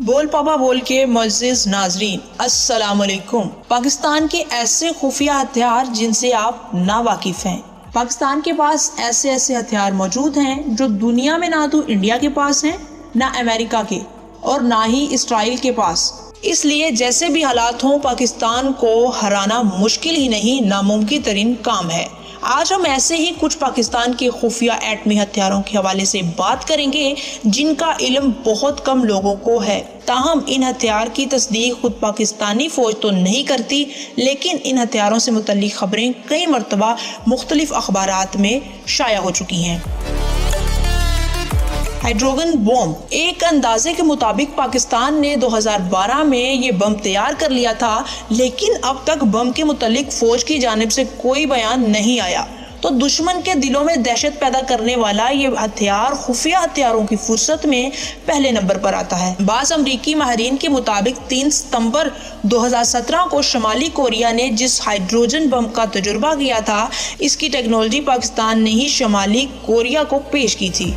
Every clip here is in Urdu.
بول پاپا بول کے معزز ناظرین السلام علیکم۔ پاکستان کے ایسے خفیہ ہتھیار جن سے آپ ناواقف ہیں۔ پاکستان کے پاس ایسے ہتھیار موجود ہیں جو دنیا میں نہ تو انڈیا کے پاس ہیں، نہ امریکہ کے، اور نہ ہی اسرائیل کے پاس۔ اس لیے جیسے بھی حالات ہوں پاکستان کو ہرانا مشکل ہی نہیں ناممکن ترین کام ہے۔ آج ہم ایسے ہی کچھ پاکستان کے خفیہ ایٹمی ہتھیاروں کے حوالے سے بات کریں گے جن کا علم بہت کم لوگوں کو ہے۔ تاہم ان ہتھیار کی تصدیق خود پاکستانی فوج تو نہیں کرتی، لیکن ان ہتھیاروں سے متعلق خبریں کئی مرتبہ مختلف اخبارات میں شائع ہو چکی ہیں۔ ہائیڈروجن بم۔ ایک اندازے کے مطابق پاکستان نے 2012 میں یہ بم تیار کر لیا تھا، لیکن اب تک بم کے متعلق فوج کی جانب سے کوئی بیان نہیں آیا۔ تو دشمن کے دلوں میں دہشت پیدا کرنے والا یہ ہتھیار خفیہ ہتھیاروں کی فہرست میں پہلے نمبر پر آتا ہے۔ بعض امریکی ماہرین کے مطابق 3 ستمبر 2017 کو شمالی کوریا نے جس ہائیڈروجن بم کا تجربہ کیا تھا، اس کی ٹیکنالوجی پاکستان نے ہی شمالی کوریا کو پیش کی تھی۔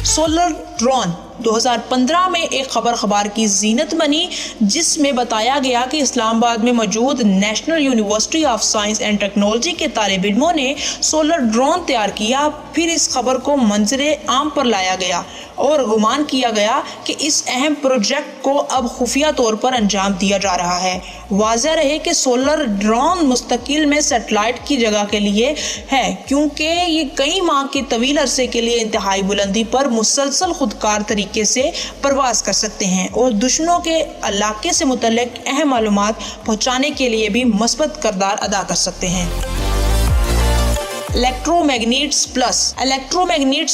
سولر ڈرون 2015 میں ایک خبر اخبار کی زینت بنی، جس میں بتایا گیا کہ اسلام آباد میں موجود national university of science and technology کے طالب علموں نے سولر ڈرون تیار کیا۔ پھر اس خبر کو منظر عام پر لایا گیا اور گمان کیا گیا کہ اس اہم پروجیکٹ کو اب خفیہ طور پر انجام دیا جا رہا ہے۔ واضح رہے کہ سولر ڈرون مستقل میں سیٹلائٹ کی جگہ کے لیے ہے، کیونکہ یہ کئی ماہ کے طویل عرصے کے لیے انتہائی بلندی پر مسلسل خودکار طریقے سے پرواز کر سکتے ہیں اور دشمنوں کے علاقے سے متعلق اہم معلومات پہنچانے کے لیے بھی مثبت کردار ادا کر سکتے ہیں۔ الیکٹرومیگنیٹس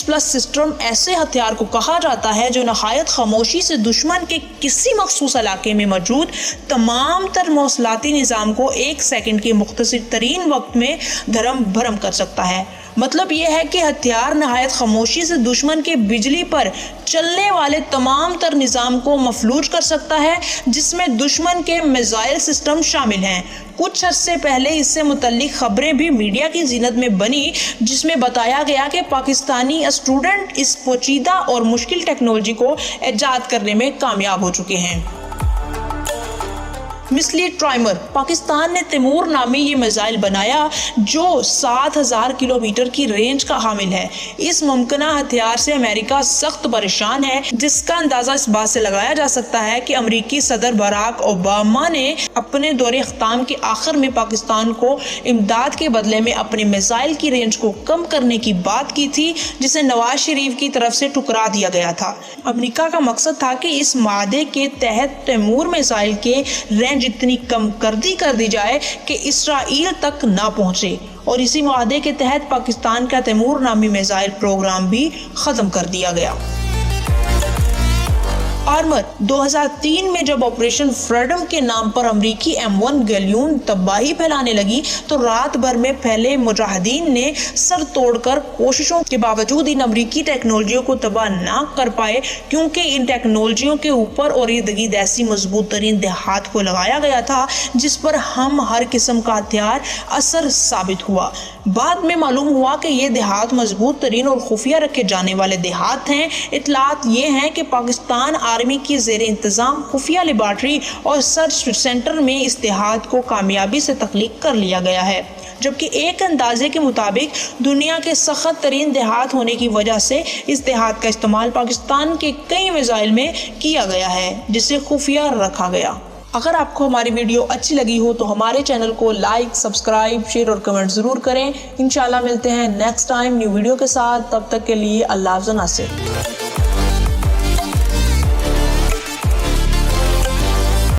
پلس سسٹم ایسے ہتھیار کو کہا جاتا ہے جو نہایت خاموشی سے دشمن کے کسی مخصوص علاقے میں موجود تمام تر مواصلاتی نظام کو 1 سیکنڈ کے مختصر ترین وقت میں دھرم بھرم کر سکتا ہے۔ مطلب یہ ہے کہ ہتھیار نہایت خاموشی سے دشمن کے بجلی پر چلنے والے تمام تر نظام کو مفلوج کر سکتا ہے، جس میں دشمن کے میزائل سسٹم شامل ہیں۔ کچھ عرصے پہلے اس سے متعلق خبریں بھی میڈیا کی زینت میں بنی، جس میں بتایا گیا کہ پاکستانی اسٹوڈنٹ اس پیچیدہ اور مشکل ٹیکنالوجی کو ایجاد کرنے میں کامیاب ہو چکے ہیں۔ مسلی ٹرائمر۔ پاکستان نے تیمور نامی یہ میزائل بنایا جو 7000 کلومیٹر کی رینج کا حامل ہے۔ اس ممکنہ ہتھیار سے امریکہ سخت پریشان ہے، جس کا اندازہ اس بات سے لگایا جا سکتا ہے کہ امریکی صدر باراک اوباما نے اپنے دور اختتام کے آخر میں پاکستان کو امداد کے بدلے میں اپنے میزائل کی رینج کو کم کرنے کی بات کی تھی، جسے نواز شریف کی طرف سے ٹکرا دیا گیا تھا۔ امریکہ کا مقصد تھا کہ اس معاہدے کے تحت تیمور میزائل کے رینج اتنی کم کر دی جائے کہ اسرائیل تک نہ پہنچے، اور اسی معاہدے کے تحت پاکستان کا تیمور نامی میزائل پروگرام بھی ختم کر دیا گیا۔ آرمر۔ 2003 میں جب آپریشن فریڈم کے نام پر امریکی M1 گیلیون تباہی پھیلانے لگی تو رات بھر میں پھیلے مجاہدین نے سر توڑ کر کوششوں کے باوجود ان امریکی ٹیکنالوجیوں کو تباہ نہ کر پائے، کیونکہ ان ٹیکنالوجیوں کے اوپر اور ارد گرد ایسی مضبوط ترین دہات کو لگایا گیا تھا جس پر ہر قسم کا ہتھیار اثر ثابت ہوا۔ بعد میں معلوم ہوا کہ یہ دہات مضبوط ترین اور خفیہ رکھے جانے والے دہات ہیں۔ اطلاعات یہ ہیں کہ پاکستان آرمی کی زیر انتظام خفیہ لیبارٹری اور سرچ سینٹر میں اس دہات کو کامیابی سے تخلیق کر لیا گیا ہے، جبکہ ایک اندازے کے مطابق دنیا کے سخت ترین دہات ہونے کی وجہ سے اس دہات کا استعمال پاکستان کے کئی میزائل میں کیا گیا ہے، جسے خفیہ رکھا گیا۔ اگر آپ کو ہماری ویڈیو اچھی لگی ہو تو ہمارے چینل کو لائک، سبسکرائب، شیئر اور کمنٹ ضرور کریں۔ انشاءاللہ ملتے ہیں نیکسٹ ٹائم نیو ویڈیو کے ساتھ، تب تک کے لیے اللہ حافظ۔